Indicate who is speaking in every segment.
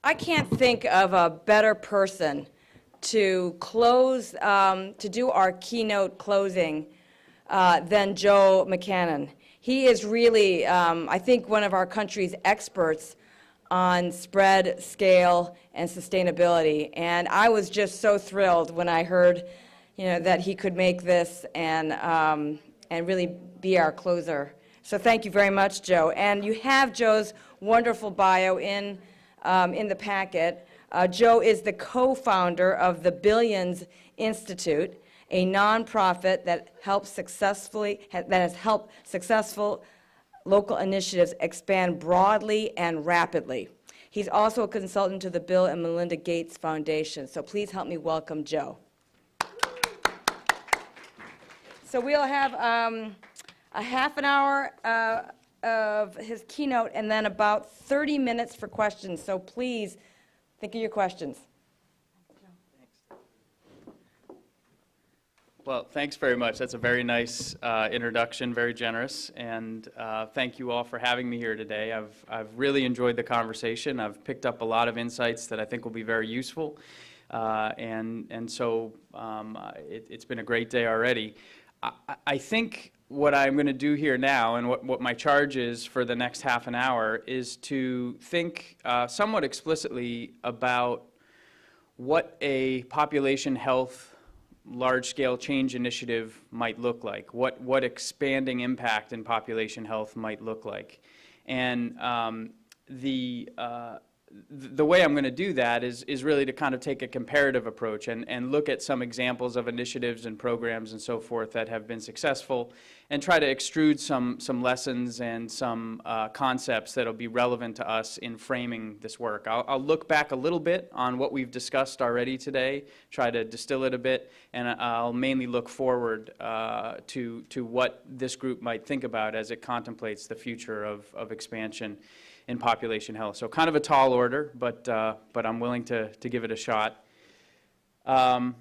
Speaker 1: I can't think of a better person to close, to do our keynote closing than Joe McCannon. He is really, I think, one of our country's experts on spread, scale, and sustainability. And I was just so thrilled when I heard, that he could make this and really be our closer. So thank you very much, Joe. And you have Joe's wonderful bio in the packet. Joe is the co-founder of the Billions Institute, a nonprofit that has helped successful local initiatives expand broadly and rapidly. He's also a consultant to the Bill and Melinda Gates Foundation. So please help me welcome Joe. So we'll have a half an hour of his keynote and then about 30 minutes for questions. So please think of your questions.
Speaker 2: Well, thanks very much. That's a very nice introduction, very generous, and thank you all for having me here today. I've really enjoyed the conversation. I've picked up a lot of insights that I think will be very useful, and so it's been a great day already. I think what I'm going to do here now, and what my charge is for the next half an hour, is to think somewhat explicitly about what a population health large-scale change initiative might look like, what expanding impact in population health might look like. And the way I'm going to do that is really to kind of take a comparative approach and look at some examples of initiatives and programs and so forth that have been successful, and try to extrude some lessons and some concepts that will be relevant to us in framing this work. I'll look back a little bit on what we've discussed already today, try to distill it a bit, and I'll mainly look forward to what this group might think about as it contemplates the future of expansion in population health. So kind of a tall order, but I'm willing to give it a shot. And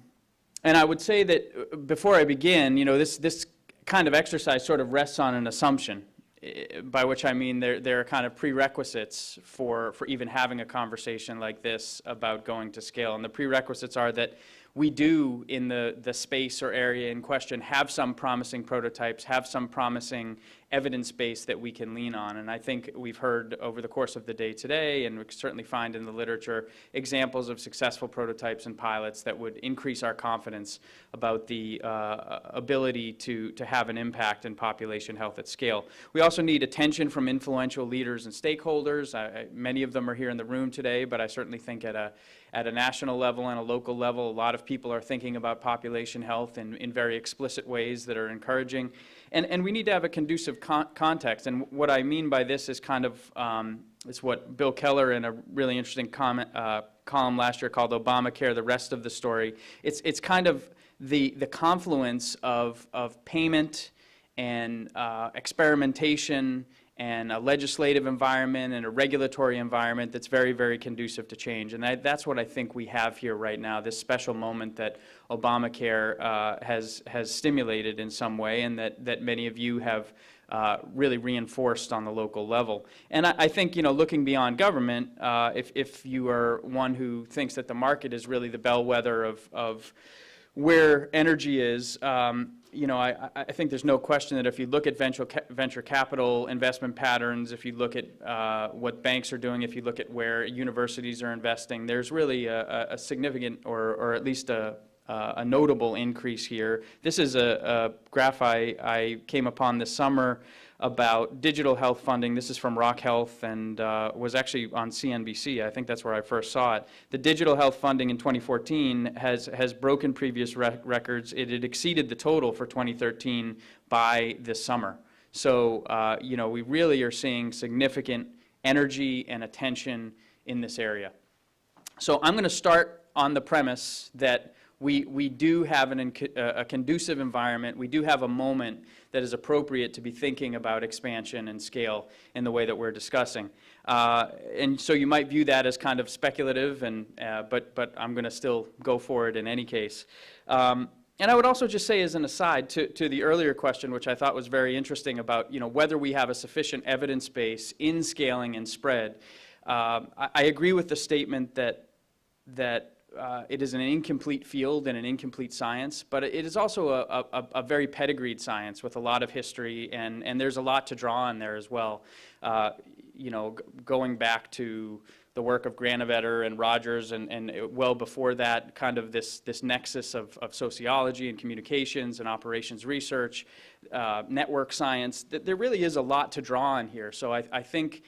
Speaker 2: I would say that before I begin, this kind of exercise sort of rests on an assumption, by which I mean there are kind of prerequisites for even having a conversation like this about going to scale. And the prerequisites are that we do, in the space or area in question, have some promising prototypes, have some promising evidence base that we can lean on. And I think we've heard over the course of the day today, and we can certainly find in the literature, examples of successful prototypes and pilots that would increase our confidence about the ability to have an impact in population health at scale. We also need attention from influential leaders and stakeholders. Many of them are here in the room today, but I certainly think at a national level and a local level, a lot of people are thinking about population health in very explicit ways that are encouraging. And we need to have a conducive context. And what I mean by this is kind of, it's what Bill Keller in a really interesting column last year called Obamacare, the rest of the story. It's kind of the confluence of payment and experimentation and a legislative environment and a regulatory environment that's very, very conducive to change. And that's what I think we have here right now, this special moment that Obamacare has stimulated in some way, and that many of you have really reinforced on the local level. And I think, looking beyond government, if you are one who thinks that the market is really the bellwether of where energy is, I think there's no question that if you look at venture capital investment patterns, if you look at what banks are doing, if you look at where universities are investing, there's really a significant or at least a notable increase here. This is a graph I came upon this summer about digital health funding. This is from Rock Health and was actually on CNBC. I think that's where I first saw it. The digital health funding in 2014 has broken previous records. It had exceeded the total for 2013 by this summer. So, we really are seeing significant energy and attention in this area. So I'm going to start on the premise that we do have a conducive environment. We do have a moment that is appropriate to be thinking about expansion and scale in the way that we're discussing. And so you might view that as kind of speculative, but I'm going to still go for it in any case. And I would also just say as an aside to the earlier question, which I thought was very interesting about whether we have a sufficient evidence base in scaling and spread. I agree with the statement that it is an incomplete field and an incomplete science, but it is also a very pedigreed science with a lot of history, and there's a lot to draw on there as well. You know, going back to the work of Granovetter and Rogers, and well before that, kind of this nexus of sociology and communications and operations research, network science. There really is a lot to draw on here. So I think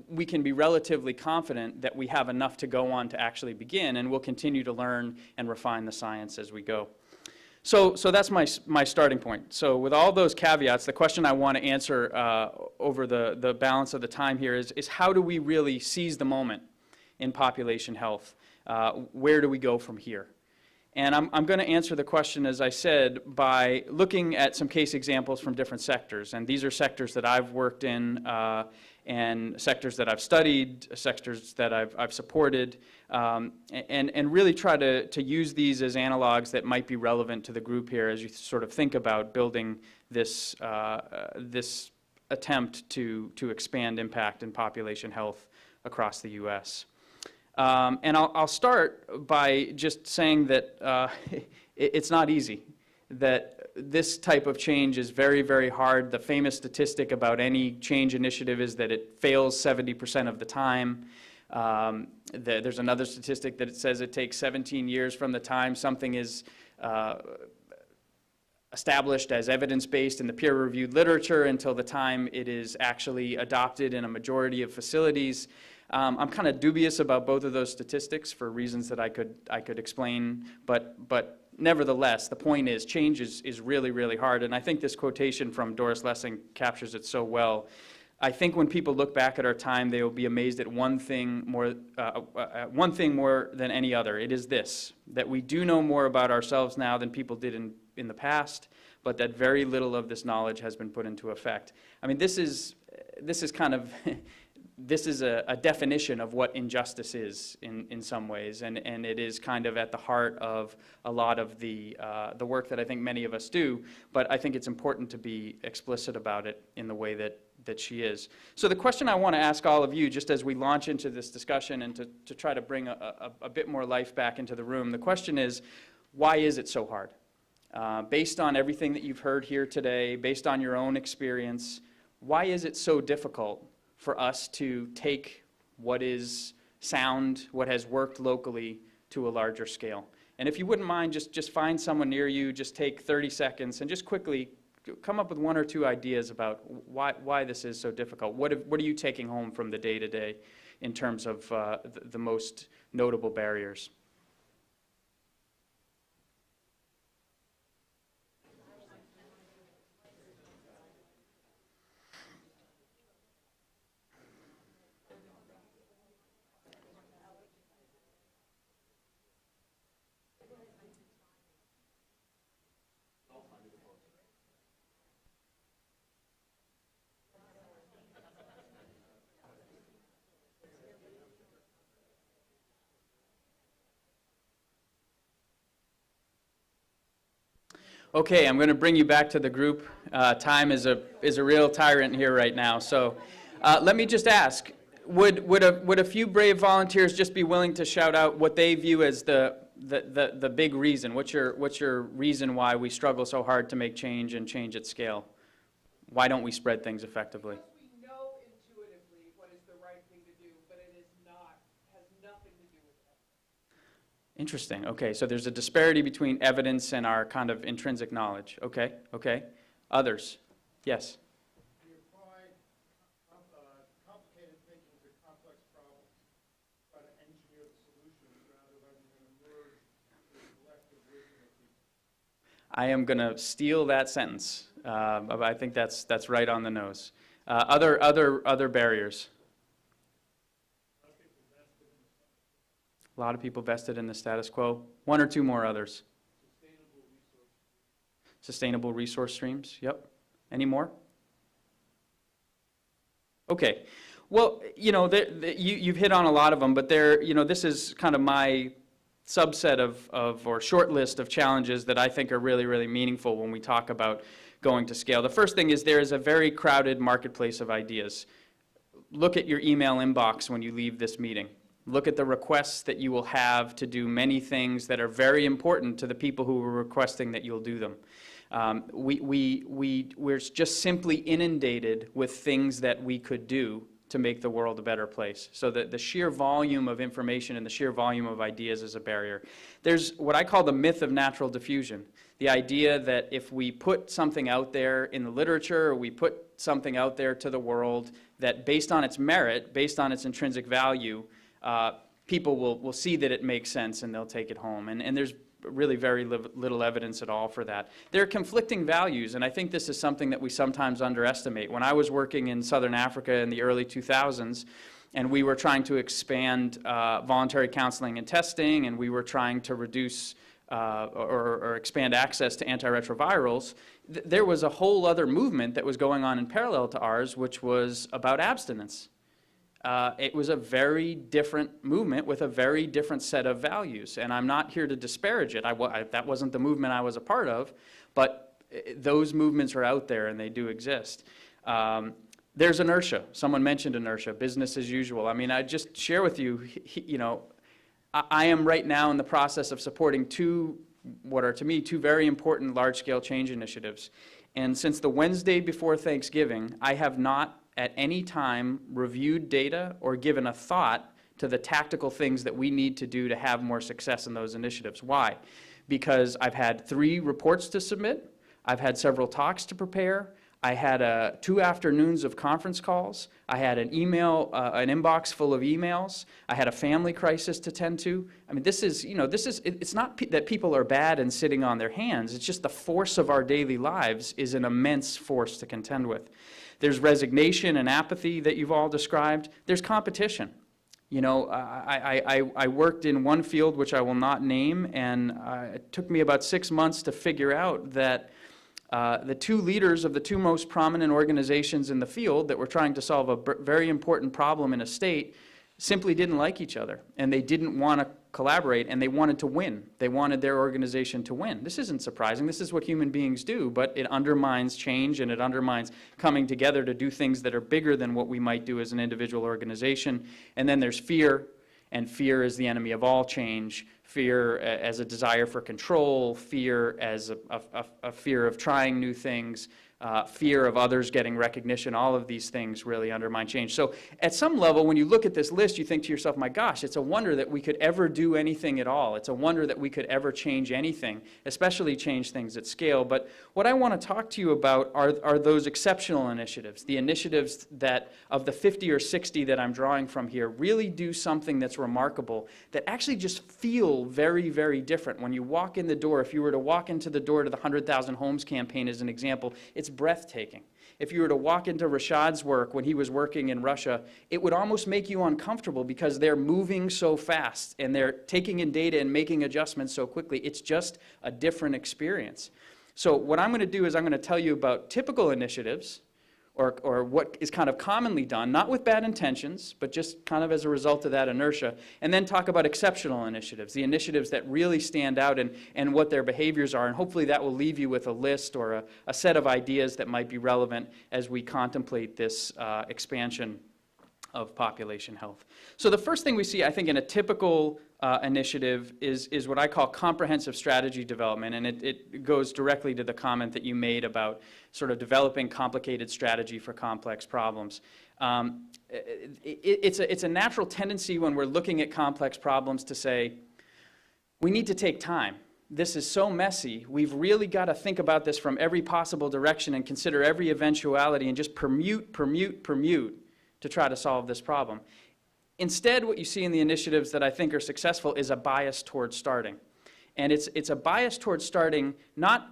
Speaker 2: we can be relatively confident that we have enough to go on to actually begin, and we'll continue to learn and refine the science as we go. So that's my starting point. So with all those caveats, the question I want to answer over the balance of the time here is how do we really seize the moment in population health? Where do we go from here? And I'm going to answer the question, as I said, by looking at some case examples from different sectors. And these are sectors that I've worked in, and sectors that I've studied, sectors that I've supported, and really try to use these as analogs that might be relevant to the group here as you sort of think about building this, this attempt to expand impact in population health across the U.S. And I'll start by just saying that it's not easy, that this type of change is very, very hard. The famous statistic about any change initiative is that it fails 70% of the time. There's another statistic that it says it takes 17 years from the time something is established as evidence-based in the peer-reviewed literature until the time it is actually adopted in a majority of facilities. I'm kind of dubious about both of those statistics for reasons that I could explain, but nevertheless, the point is change is really, really hard. And I think this quotation from Doris Lessing captures it so well. I think when people look back at our time, they will be amazed at one thing more than any other. It is this, that we do know more about ourselves now than people did in the past, but that very little of this knowledge has been put into effect. I mean, this is kind of this is a definition of what injustice is in some ways, and it is kind of at the heart of a lot of the work that I think many of us do, but I think it's important to be explicit about it in the way that she is. So the question I want to ask all of you, just as we launch into this discussion and to try to bring a bit more life back into the room, the question is, why is it so hard? Based on everything that you've heard here today, based on your own experience, why is it so difficult for us to take what is sound, what has worked locally, to a larger scale? And if you wouldn't mind, just find someone near you, just take 30 seconds and just quickly come up with one or two ideas about why this is so difficult. What are you taking home from the day-to-day in terms of the most notable barriers? Okay, I'm going to bring you back to the group. Time is a real tyrant here right now. So let me just ask, would a few brave volunteers just be willing to shout out what they view as the big reason? What's your reason why we struggle so hard to make change and change at scale? Why don't we spread things effectively?
Speaker 3: We know intuitively what is the right thing to do, but it is not, has nothing to do with evidence.
Speaker 2: Interesting. Okay, so there's a disparity between evidence and our kind of intrinsic knowledge. Okay, okay. Others? Yes?
Speaker 4: We apply complicated thinking to complex problems, try to engineer the solutions rather than emerge with collective wisdom of people.
Speaker 2: I am going to steal that sentence. I think that's right on the nose. Other barriers? A lot of people vested in the status quo. One or two more others. Sustainable resource streams. Yep. Any more? Okay. Well, you know, you've hit on a lot of them, but this is kind of my subset or short list of challenges that I think are really, really meaningful when we talk about going to scale. The first thing is there is a very crowded marketplace of ideas. look at your email inbox when you leave this meeting. Look at the requests that you will have to do many things that are very important to the people who are requesting that you'll do them. We're just simply inundated with things that we could do to make the world a better place. So the sheer volume of information and the sheer volume of ideas is a barrier. There's what I call the myth of natural diffusion. The idea that if we put something out there in the literature, or we put something out there to the world, that based on its merit, based on its intrinsic value, people will see that it makes sense and they'll take it home. And there's really very little evidence at all for that. There are conflicting values, and I think this is something that we sometimes underestimate. When I was working in Southern Africa in the early 2000s, and we were trying to expand voluntary counseling and testing, and we were trying to reduce or expand access to antiretrovirals, there was a whole other movement that was going on in parallel to ours, which was about abstinence. It was a very different movement with a very different set of values. And I'm not here to disparage it. That wasn't the movement I was a part of, but those movements are out there and they do exist. There's inertia. Someone mentioned inertia, business as usual. I mean, I just share with you, I am right now in the process of supporting what are to me two very important large-scale change initiatives. And since the Wednesday before Thanksgiving, I have not at any time reviewed data or given a thought to the tactical things that we need to do to have more success in those initiatives. Why? Because I've had 3 reports to submit, I've had several talks to prepare, I had 2 afternoons of conference calls, I had an inbox full of emails, I had a family crisis to tend to. I mean, it's not that people are bad and sitting on their hands, it's just the force of our daily lives is an immense force to contend with. There's resignation and apathy that you've all described. There's competition. I worked in one field which I will not name, and it took me about 6 months to figure out that the 2 leaders of the 2 most prominent organizations in the field that were trying to solve a very important problem in a state simply didn't like each other, and they didn't want to collaborate, and they wanted to win. They wanted their organization to win. This isn't surprising. This is what human beings do, but it undermines change, and it undermines coming together to do things that are bigger than what we might do as an individual organization. And then there's fear, and fear is the enemy of all change. Fear as a desire for control, fear as a fear of trying new things, fear of others getting recognition. All of these things really undermine change. So at some level, when you look at this list, you think to yourself, my gosh, it's a wonder that we could ever do anything at all. It's a wonder that we could ever change anything, especially change things at scale. But what I want to talk to you about are those exceptional initiatives, the initiatives that of the 50 or 60 that I'm drawing from here really do something that's remarkable, that actually just feel very, very different. When you walk in the door, if you were to walk into the door to the 100,000 Homes campaign as an example, it's breathtaking. If you were to walk into Rashad's work when he was working in Russia, it would almost make you uncomfortable because they're moving so fast and they're taking in data and making adjustments so quickly. It's just a different experience. So what I'm going to do is I'm going to tell you about typical initiatives, or what is kind of commonly done, not with bad intentions, but just kind of as a result of that inertia, and then talk about exceptional initiatives, the initiatives that really stand out and what their behaviors are, and hopefully that will leave you with a list or a set of ideas that might be relevant as we contemplate this expansion of population health. So the first thing we see, I think, in a typical initiative is what I call comprehensive strategy development, and it goes directly to the comment that you made about sort of developing complicated strategy for complex problems. It's a natural tendency when we're looking at complex problems to say, we need to take time. This is so messy. We've really got to think about this from every possible direction and consider every eventuality and just permute to try to solve this problem. Instead, what you see in the initiatives that I think are successful is a bias towards starting. And it's a bias towards starting not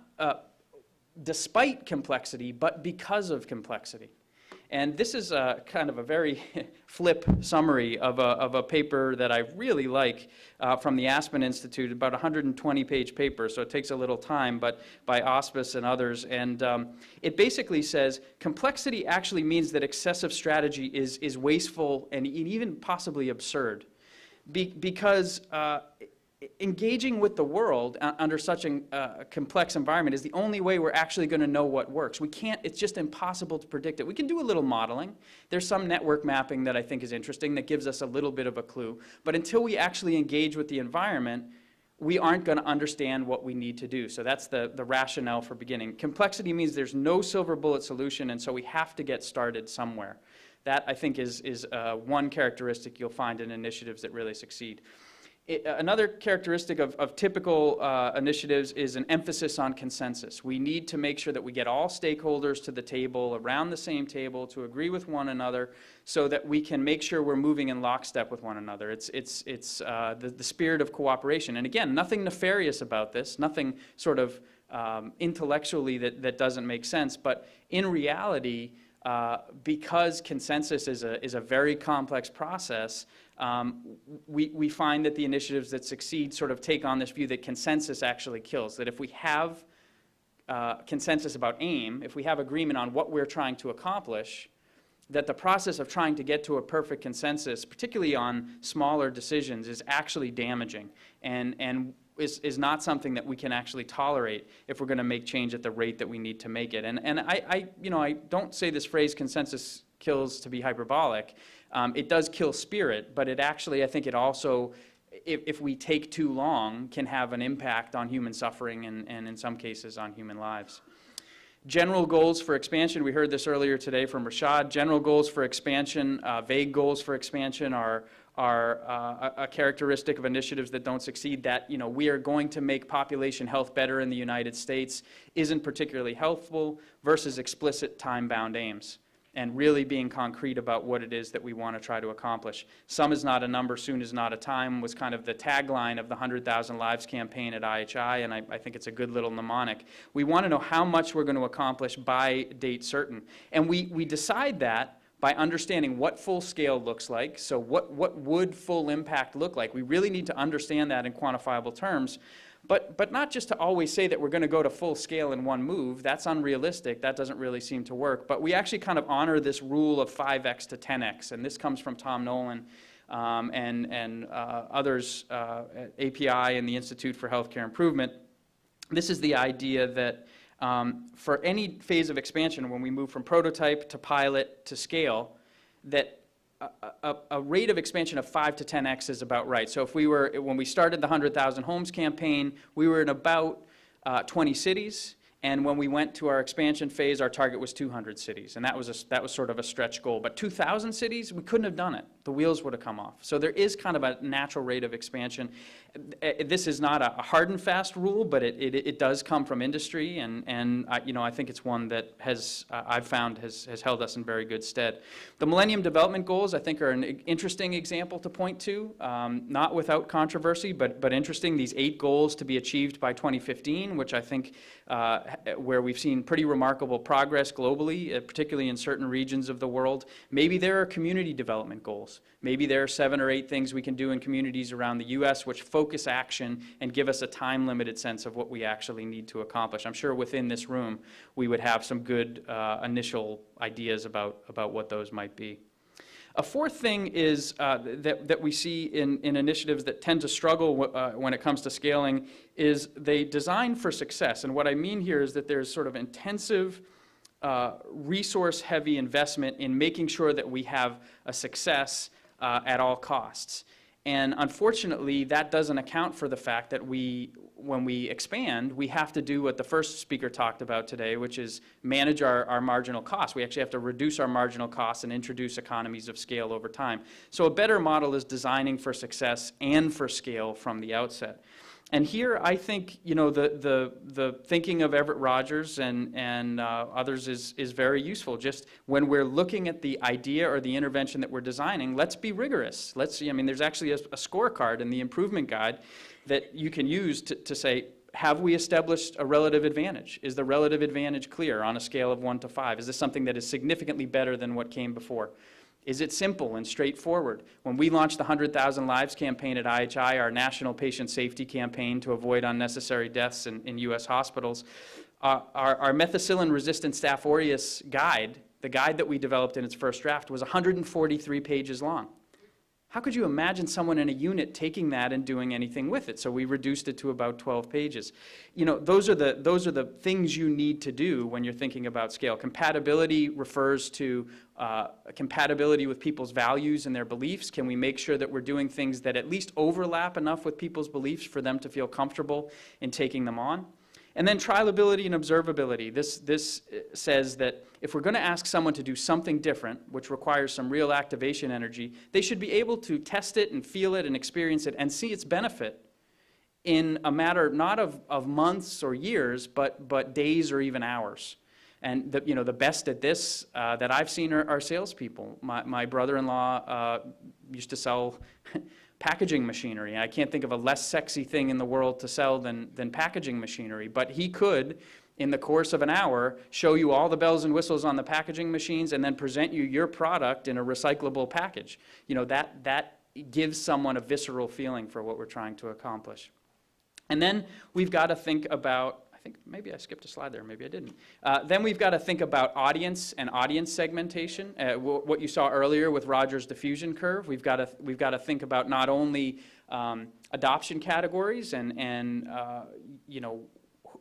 Speaker 2: despite complexity, but because of complexity. And this is kind of a very flip summary of a paper that I really like from the Aspen Institute, about a 120-page paper, so it takes a little time, but by Auspice and others. And it basically says complexity actually means that excessive strategy is wasteful and even possibly absurd. Because engaging with the world under such a complex environment is the only way we're actually going to know what works. We can't, it's just impossible to predict it. We can do a little modeling. There's some network mapping that I think is interesting that gives us a little bit of a clue. But until we actually engage with the environment, we aren't going to understand what we need to do. So that's the rationale for beginning. Complexity means there's no silver bullet solution, and so we have to get started somewhere. That, I think, is one characteristic you'll find in initiatives that really succeed. Another characteristic of typical initiatives is an emphasis on consensus. We need to make sure that we get all stakeholders to the table, around the same table, to agree with one another so that we can make sure we're moving in lockstep with one another. It's the spirit of cooperation. And again, nothing nefarious about this, nothing sort of intellectually that doesn't make sense, but in reality, because consensus is a very complex process, we find that the initiatives that succeed sort of take on this view that consensus actually kills, that if we have consensus about aim, if we have agreement on what we're trying to accomplish, that the process of trying to get to a perfect consensus, particularly on smaller decisions, is actually damaging and is not something that we can actually tolerate if we're going to make change at the rate that we need to make it. And I don't say this phrase consensus kills to be hyperbolic. It does kill spirit, but it actually, I think it also, if we take too long, can have an impact on human suffering and in some cases on human lives. General goals for expansion, we heard this earlier today from Rashad. General goals for expansion, vague goals for expansion are a characteristic of initiatives that don't succeed. That, we are going to make population health better in the United States isn't particularly helpful versus explicit time-bound aims and really being concrete about what it is that we want to try to accomplish. Some is not a number, soon is not a time was kind of the tagline of the 100,000 Lives campaign at IHI, and I think it's a good little mnemonic. We want to know how much we're going to accomplish by date certain. And we decide that by understanding what full scale looks like. So what would full impact look like? We really need to understand that in quantifiable terms. But not just to always say that we're going to go to full scale in one move. That's unrealistic. That doesn't really seem to work. But we actually kind of honor this rule of 5x to 10x. And this comes from Tom Nolan and others at API and the Institute for Healthcare Improvement. This is the idea that for any phase of expansion, when we move from prototype to pilot to scale, that a rate of expansion of 5 to 10x is about right. So if when we started the 100,000 homes campaign, we were in about 20 cities. And when we went to our expansion phase, our target was 200 cities. And that was sort of a stretch goal. But 2,000 cities, we couldn't have done it. The wheels would have come off. So there is kind of a natural rate of expansion. This is not a hard and fast rule, but it does come from industry. And I think it's one that I've found has held us in very good stead. The Millennium Development Goals, I think, are an interesting example to point to. Not without controversy, but interesting. These 8 goals to be achieved by 2015, which I think where we've seen pretty remarkable progress globally, particularly in certain regions of the world. Maybe there are community development goals. Maybe there are 7 or 8 things we can do in communities around the U.S. which focus action and give us a time-limited sense of what we actually need to accomplish. I'm sure within this room we would have some good initial ideas about what those might be. A fourth thing is that we see in initiatives that tend to struggle when it comes to scaling is they design for success. And what I mean here is that there's sort of intensive, resource-heavy investment in making sure that we have a success at all costs. And unfortunately, that doesn't account for the fact that when we expand, we have to do what the first speaker talked about today, which is manage our marginal costs. We actually have to reduce our marginal costs and introduce economies of scale over time. So a better model is designing for success and for scale from the outset. And here, I think, the thinking of Everett Rogers and others is very useful. Just when we're looking at the idea or the intervention that we're designing, let's be rigorous. There's actually a scorecard in the improvement guide that you can use to say, have we established a relative advantage? Is the relative advantage clear on a scale of 1 to 5? Is this something that is significantly better than what came before? Is it simple and straightforward? When we launched the 100,000 Lives campaign at IHI, our national patient safety campaign to avoid unnecessary deaths in U.S. hospitals, our methicillin-resistant Staph aureus guide, the guide that we developed in its first draft, was 143 pages long. How could you imagine someone in a unit taking that and doing anything with it? So we reduced it to about 12 pages. You know, those are the things you need to do when you're thinking about scale. Compatibility refers to compatibility with people's values and their beliefs. Can we make sure that we're doing things that at least overlap enough with people's beliefs for them to feel comfortable in taking them on? And then trialability and observability. This says that if we're going to ask someone to do something different, which requires some real activation energy, they should be able to test it and feel it and experience it and see its benefit in a matter not of months or years, but days or even hours. And the best at this that I've seen are salespeople. My brother-in-law used to sell packaging machinery. I can't think of a less sexy thing in the world to sell than packaging machinery. But he could, in the course of an hour, show you all the bells and whistles on the packaging machines and then present you your product in a recyclable package. You know, that gives someone a visceral feeling for what we're trying to accomplish. And then we've got to think about, I think maybe I skipped a slide there, maybe I didn't. Then we've got to think about audience and audience segmentation. What you saw earlier with Rogers' diffusion curve, we've got to think about not only adoption categories and you know,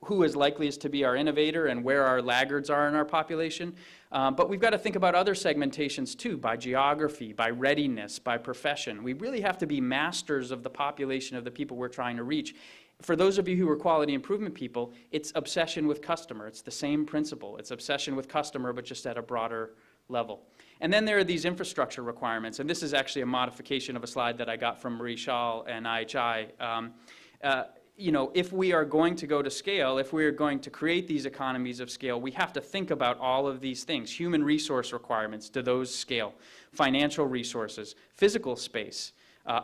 Speaker 2: who is likeliest to be our innovator and where our laggards are in our population, but we've got to think about other segmentations too, by geography, by readiness, by profession. We really have to be masters of the population of the people we're trying to reach. For those of you who are quality improvement people, it's obsession with customer. It's the same principle. It's obsession with customer, but just at a broader level. And then there are these infrastructure requirements, and this is actually a modification of a slide that I got from Marie Schall and IHI. You know, if we are going to go to scale, if we are going to create these economies of scale, we have to think about all of these things. Human resource requirements, do those scale? Financial resources, physical space,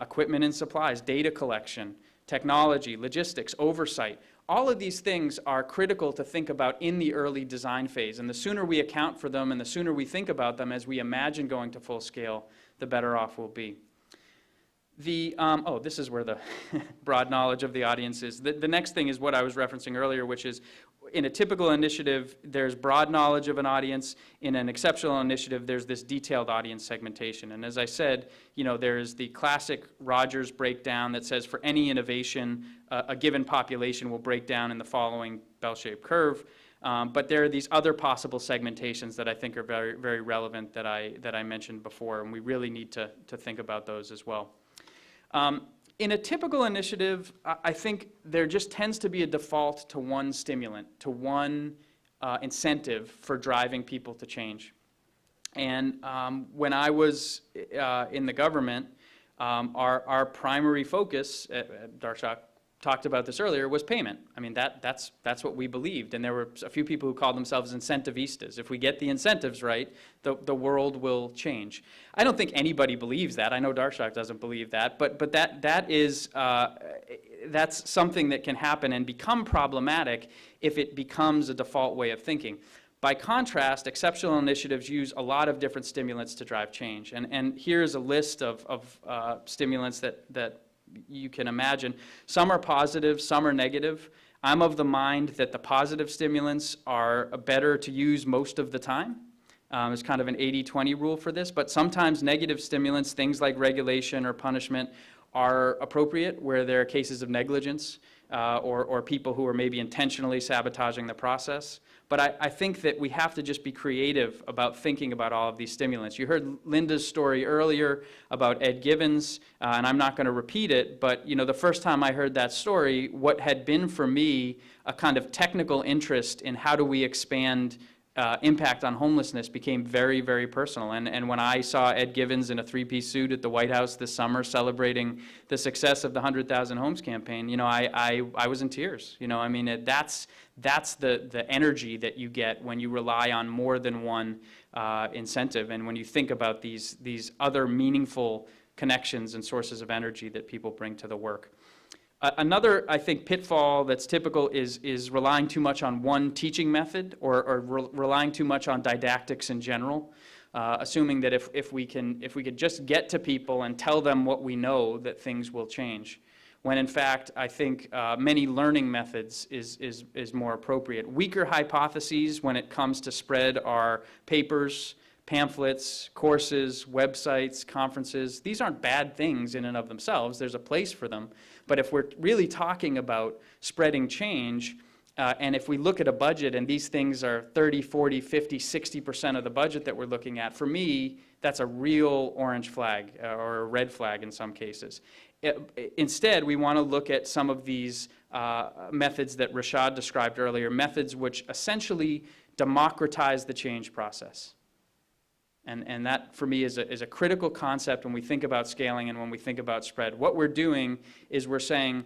Speaker 2: equipment and supplies, data collection, technology, logistics, oversight. All of these things are critical to think about in the early design phase. And the sooner we account for them and the sooner we think about them as we imagine going to full scale, the better off we'll be. This is where the broad knowledge of the audience is. The next thing is what I was referencing earlier, which is in a typical initiative, there's broad knowledge of an audience. In an exceptional initiative, there's this detailed audience segmentation. And as I said, you know, there's the classic Rogers breakdown that says for any innovation, a given population will break down in the following bell-shaped curve. But there are these other possible segmentations that I think are very, very relevant that I mentioned before, and we really need to think about those as well. In a typical initiative, I think there just tends to be a default to one stimulant, to one incentive for driving people to change. And when I was in the government, our primary focus, Darshak talked about this earlier, was payment. I mean, that's what we believed. And there were a few people who called themselves incentivistas. If we get the incentives right, the world will change. I don't think anybody believes that. I know Darshak doesn't believe that. But that's something that can happen and become problematic if it becomes a default way of thinking. By contrast, exceptional initiatives use a lot of different stimulants to drive change. And here's a list of stimulants that you can imagine. Some are positive, some are negative. I'm of the mind that the positive stimulants are better to use most of the time. There's kind of an 80-20 rule for this, but sometimes negative stimulants, things like regulation or punishment, are appropriate where there are cases of negligence or people who are maybe intentionally sabotaging the process. But I think that we have to just be creative about thinking about all of these stimulants. You heard Linda's story earlier about Ed Givens, and I'm not going to repeat it, but you know, the first time I heard that story, what had been for me a kind of technical interest in how do we expand impact on homelessness became very, very personal. And when I saw Ed Givens in a three-piece suit at the White House this summer celebrating the success of the 100,000 Homes campaign, you know, I was in tears. You know, I mean, that's the energy that you get when you rely on more than one incentive, and when you think about these other meaningful connections and sources of energy that people bring to the work. Another, I think, pitfall that's typical is relying too much on one teaching method or relying too much on didactics in general, assuming that if we could just get to people and tell them what we know, that things will change. When in fact, I think many learning methods is more appropriate. Weaker hypotheses when it comes to spread are papers, pamphlets, courses, websites, conferences. These aren't bad things in and of themselves. There's a place for them. But if we're really talking about spreading change, and if we look at a budget and these things are 30, 40, 50, 60% of the budget that we're looking at, for me, that's a real orange flag or a red flag in some cases. Instead, we want to look at some of these methods that Rashad described earlier, methods which essentially democratize the change process. And that, for me, is a critical concept when we think about scaling and when we think about spread. What we're doing is we're saying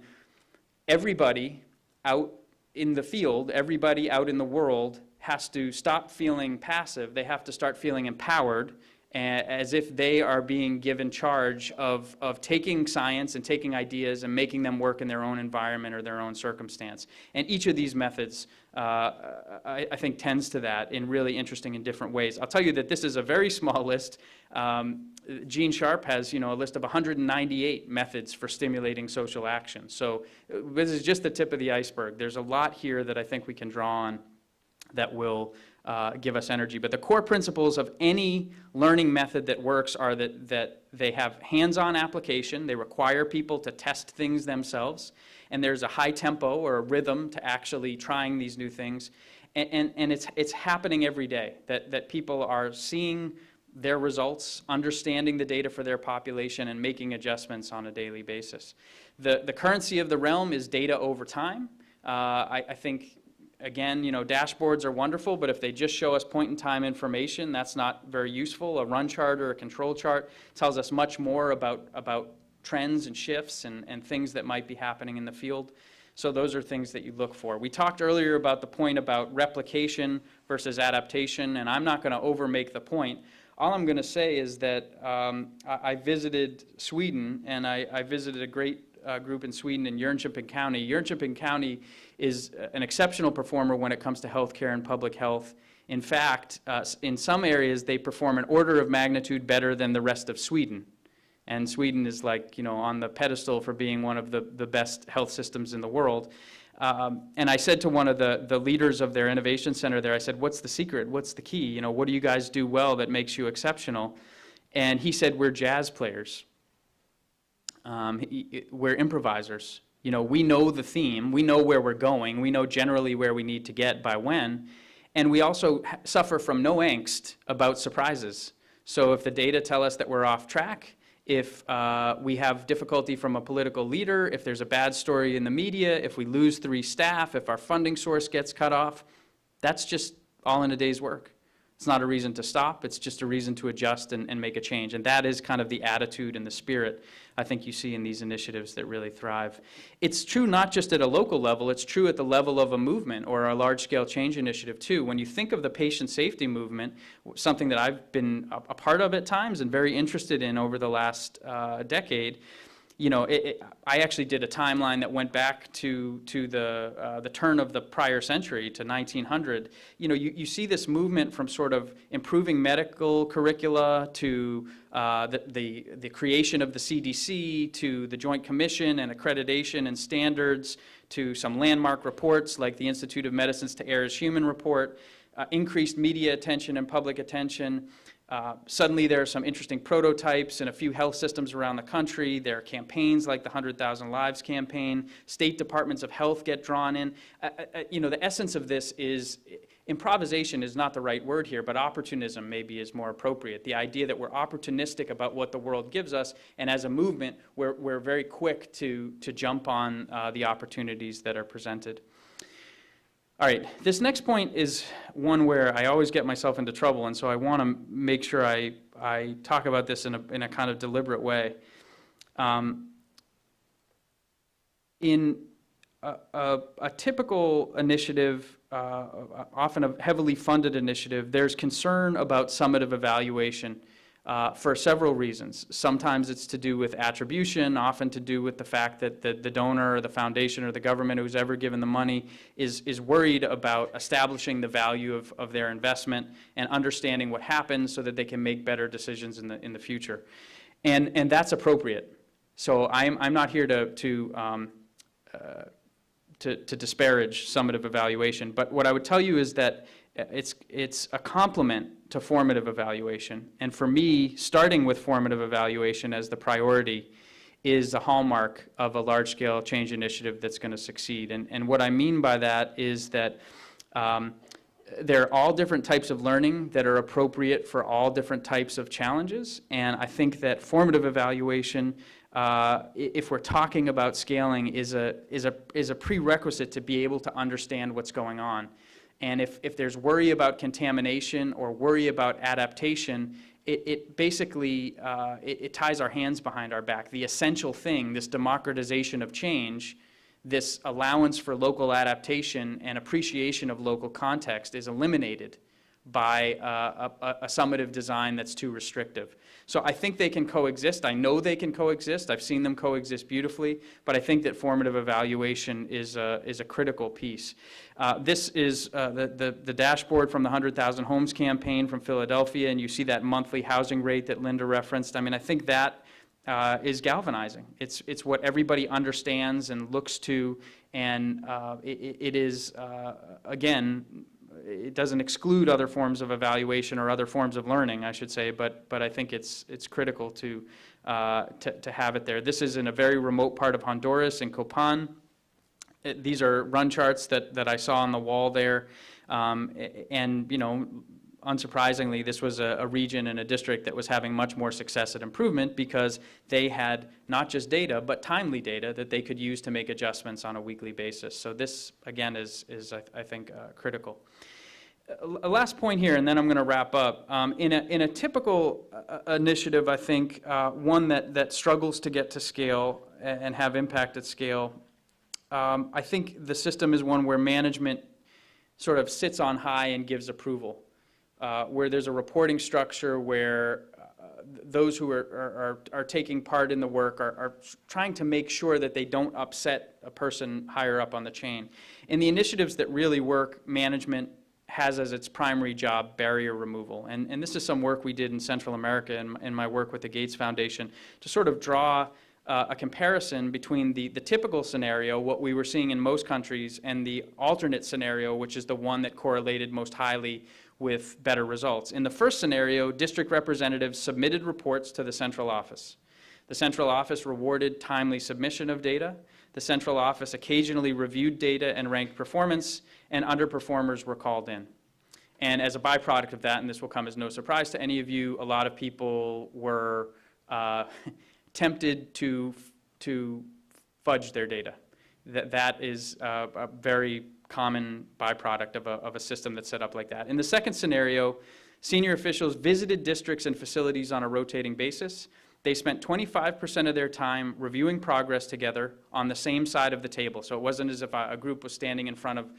Speaker 2: everybody out in the field, everybody out in the world has to stop feeling passive. They have to start feeling empowered, as if they are being given charge of taking science and taking ideas and making them work in their own environment or their own circumstance. And each of these methods, I think, tends to that in really interesting and different ways. I'll tell you that this is a very small list. Gene Sharp has, a list of 198 methods for stimulating social action. So this is just the tip of the iceberg. There's a lot here that I think we can draw on that will give us energy. But the core principles of any learning method that works are that they have hands-on application, they require people to test things themselves, and there's a high tempo or a rhythm to actually trying these new things. And it's happening every day, that people are seeing their results, understanding the data for their population, and making adjustments on a daily basis. The currency of the realm is data over time. I think, again, dashboards are wonderful, but if they just show us point-in-time information, that's not very useful. A run chart or a control chart tells us much more about trends and shifts and things that might be happening in the field. So those are things that you look for. We talked earlier about the point about replication versus adaptation, and I'm not going to overmake the point. All I'm going to say is that I visited Sweden, and I visited a great group in Sweden in Jönköping County. Jönköping County is an exceptional performer when it comes to healthcare and public health. In fact, in some areas, they perform an order of magnitude better than the rest of Sweden. And Sweden is on the pedestal for being one of the best health systems in the world. And I said to one of the leaders of their innovation center there, I said, what's the secret? What's the key? What do you guys do well that makes you exceptional? And he said, we're jazz players. We're improvisers. We know the theme. We know where we're going. We know generally where we need to get by when. And we also suffer from no angst about surprises. So if the data tell us that we're off track, if we have difficulty from a political leader, if there's a bad story in the media, if we lose 3 staff, if our funding source gets cut off, that's just all in a day's work. It's not a reason to stop. It's just a reason to adjust and make a change. And that is kind of the attitude and the spirit I think you see in these initiatives that really thrive. It's true not just at a local level. It's true at the level of a movement or a large-scale change initiative, too. When you think of the patient safety movement, something that I've been a part of at times and very interested in over the last decade, I actually did a timeline that went back to the turn of the prior century, to 1900. You see this movement from sort of improving medical curricula to the creation of the CDC, to the Joint Commission and accreditation and standards, to some landmark reports like the Institute of Medicine's To Err is Human report, increased media attention and public attention. Suddenly there are some interesting prototypes in a few health systems around the country. There are campaigns like the 100,000 Lives campaign. State departments of health get drawn in. The essence of this is, improvisation is not the right word here, but opportunism maybe is more appropriate. The idea that we're opportunistic about what the world gives us, and as a movement, we're very quick to jump on the opportunities that are presented. All right, this next point is one where I always get myself into trouble, and so I want to make sure I talk about this in a kind of deliberate way. In a typical initiative, often a heavily funded initiative, there's concern about summative evaluation for several reasons. Sometimes it's to do with attribution, often to do with the fact that the donor or the foundation or the government who's ever given the money is worried about establishing the value of their investment and understanding what happens so that they can make better decisions in the future. And that's appropriate. So I'm not here to disparage summative evaluation, but what I would tell you is that It's a complement to formative evaluation. And for me, starting with formative evaluation as the priority is the hallmark of a large-scale change initiative that's going to succeed. And what I mean by that is that there are all different types of learning that are appropriate for all different types of challenges. And I think that formative evaluation, if we're talking about scaling, is a prerequisite to be able to understand what's going on. And if there's worry about contamination or worry about adaptation, it basically it ties our hands behind our back. The essential thing, this democratization of change, this allowance for local adaptation and appreciation of local context, is eliminated by a summative design that's too restrictive. So I think they can coexist. I know they can coexist. I've seen them coexist beautifully, but I think that formative evaluation is a critical piece. This is the dashboard from the 100,000 Homes campaign from Philadelphia, and you see that monthly housing rate that Linda referenced. I mean, I think that is galvanizing. It's what everybody understands and looks to, and it is, again, it doesn't exclude other forms of evaluation or other forms of learning, I should say, but I think it's critical to have it there. This is in a very remote part of Honduras, in Copan. These are run charts that I saw on the wall there, and you know, unsurprisingly, this was a region and a district that was having much more success at improvement because they had not just data, but timely data that they could use to make adjustments on a weekly basis. So this, again, is I think, critical. A last point here, and then I'm going to wrap up. In a typical initiative, I think, one that struggles to get to scale and have impact at scale, I think the system is one where management sort of sits on high and gives approval. Where there's a reporting structure where those who are taking part in the work are trying to make sure that they don't upset a person higher up on the chain. In the initiatives that really work, management has as its primary job barrier removal. And this is some work we did in Central America in my work with the Gates Foundation to sort of draw a comparison between the typical scenario, what we were seeing in most countries, and the alternate scenario, which is the one that correlated most highly with better results. In the first scenario, district representatives submitted reports to the central office. The central office rewarded timely submission of data. The central office occasionally reviewed data and ranked performance, and underperformers were called in. And as a byproduct of that, and this will come as no surprise to any of you, a lot of people were tempted to fudge their data. That is a very common byproduct of a system that's set up like that. In the second scenario, senior officials visited districts and facilities on a rotating basis. They spent 25% of their time reviewing progress together on the same side of the table. So it wasn't as if a group was standing in front of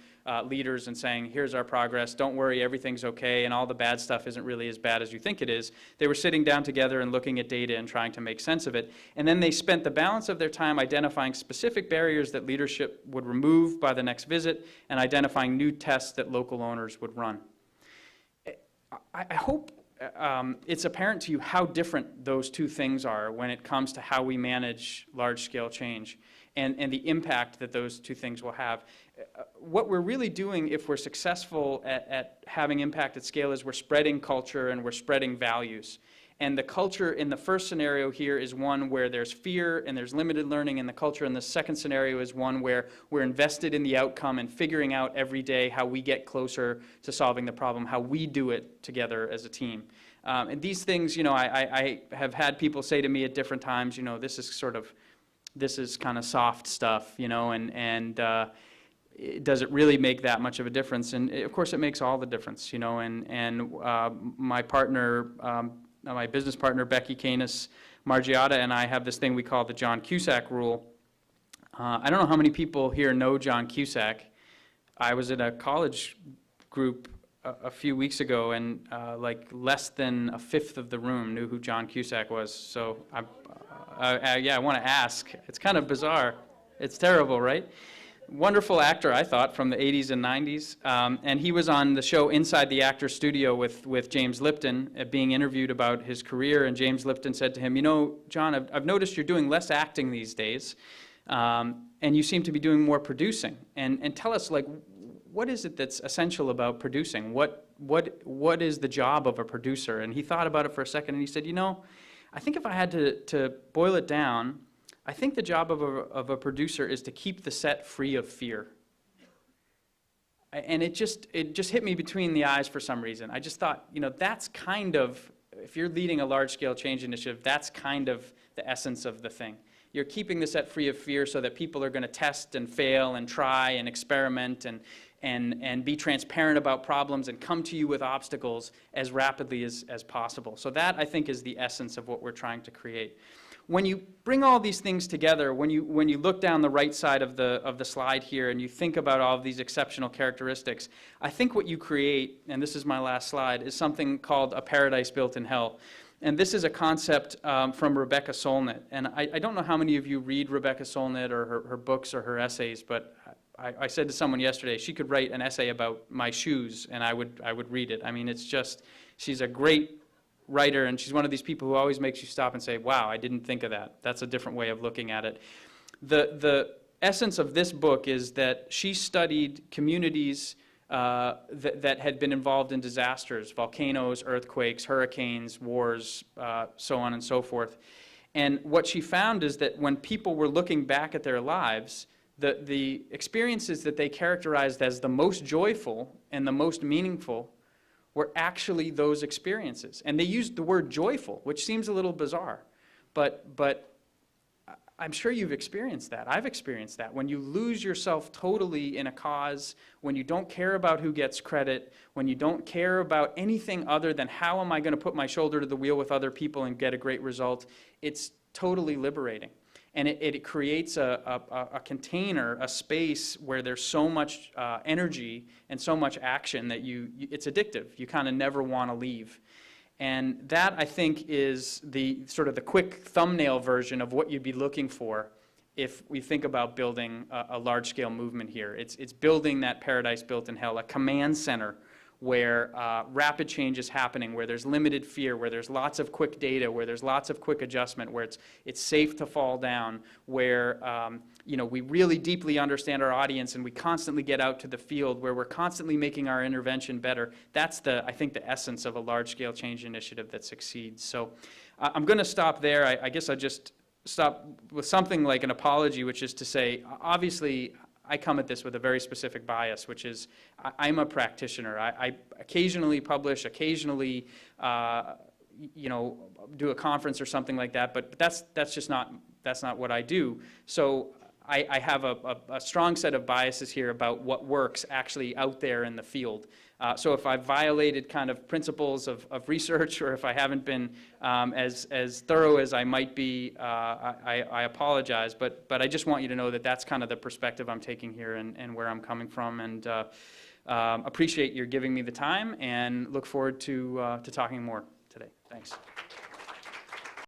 Speaker 2: leaders and saying, here's our progress, don't worry, everything's okay, and all the bad stuff isn't really as bad as you think it is. They were sitting down together and looking at data and trying to make sense of it. And then they spent the balance of their time identifying specific barriers that leadership would remove by the next visit and identifying new tests that local owners would run. I hope it's apparent to you how different those two things are when it comes to how we manage large-scale change and the impact that those two things will have. What we're really doing, if we're successful at having impact at scale, is we're spreading culture and we're spreading values. And the culture in the first scenario here is one where there's fear and there's limited learning, and the culture in the second scenario is one where we're invested in the outcome and figuring out every day how we get closer to solving the problem, how we do it together as a team. And these things, you know, I have had people say to me at different times, you know, this is kind of soft stuff, you know, and does it really make that much of a difference? And of course it makes all the difference, you know, and my partner, my business partner, Becky Canis Margiotta, and I have this thing we call the John Cusack rule. I don't know how many people here know John Cusack. I was in a college group a few weeks ago, and like less than a fifth of the room knew who John Cusack was. So yeah, I want to ask. It's kind of bizarre. It's terrible, right? Wonderful actor, I thought, from the 80s and 90s. And he was on the show Inside the Actor's Studio with James Lipton, being interviewed about his career. And James Lipton said to him, you know, John, I've noticed you're doing less acting these days, and you seem to be doing more producing. And tell us, like, what is it that's essential about producing? What is the job of a producer? And he thought about it for a second, and he said, you know, I think if I had to boil it down, I think the job of a producer is to keep the set free of fear. And it just hit me between the eyes for some reason. I just thought, you know, that's kind of, if you're leading a large-scale change initiative, that's kind of the essence of the thing. You're keeping the set free of fear so that people are going to test and fail and try and experiment and be transparent about problems and come to you with obstacles as rapidly as possible. So that, I think, is the essence of what we're trying to create. When you bring all these things together, when you look down the right side of the slide here and you think about all of these exceptional characteristics, I think what you create, and this is my last slide, is something called a paradise built in hell. And this is a concept from Rebecca Solnit. And I don't know how many of you read Rebecca Solnit or her books or her essays, but I said to someone yesterday, she could write an essay about my shoes, and I would read it. I mean, it's just, she's a great writer, and she's one of these people who always makes you stop and say, wow, I didn't think of that. That's a different way of looking at it. The essence of this book is that she studied communities that had been involved in disasters, volcanoes, earthquakes, hurricanes, wars, so on and so forth. And what she found is that when people were looking back at their lives, the experiences that they characterized as the most joyful and the most meaningful were actually those experiences. And they used the word joyful, which seems a little bizarre, but I'm sure you've experienced that. I've experienced that. When you lose yourself totally in a cause, when you don't care about who gets credit, when you don't care about anything other than how am I going to put my shoulder to the wheel with other people and get a great result, it's totally liberating. And it creates a container, a space where there's so much energy and so much action that it's addictive. You kind of never want to leave. And that, I think, is the sort of the quick thumbnail version of what you'd be looking for if we think about building a large-scale movement here. It's building that paradise built in hell, a command center where rapid change is happening, where there's limited fear, where there's lots of quick data, where there's lots of quick adjustment, where it's safe to fall down, where you know, we really deeply understand our audience and we constantly get out to the field, where we're constantly making our intervention better. That's I think the essence of a large-scale change initiative that succeeds. So I'm going to stop there. I guess I'll just stop with something like an apology, which is to say, obviously, I come at this with a very specific bias, which is I'm a practitioner. I occasionally publish, occasionally you know, do a conference or something like that, but that's just not what I do. So I have a strong set of biases here about what works actually out there in the field. So if I've violated kind of principles of research, or if I haven't been as thorough as I might be, I apologize. But I just want you to know that that's kind of the perspective I'm taking here and where I'm coming from. And appreciate your giving me the time, and look forward to talking more today. Thanks.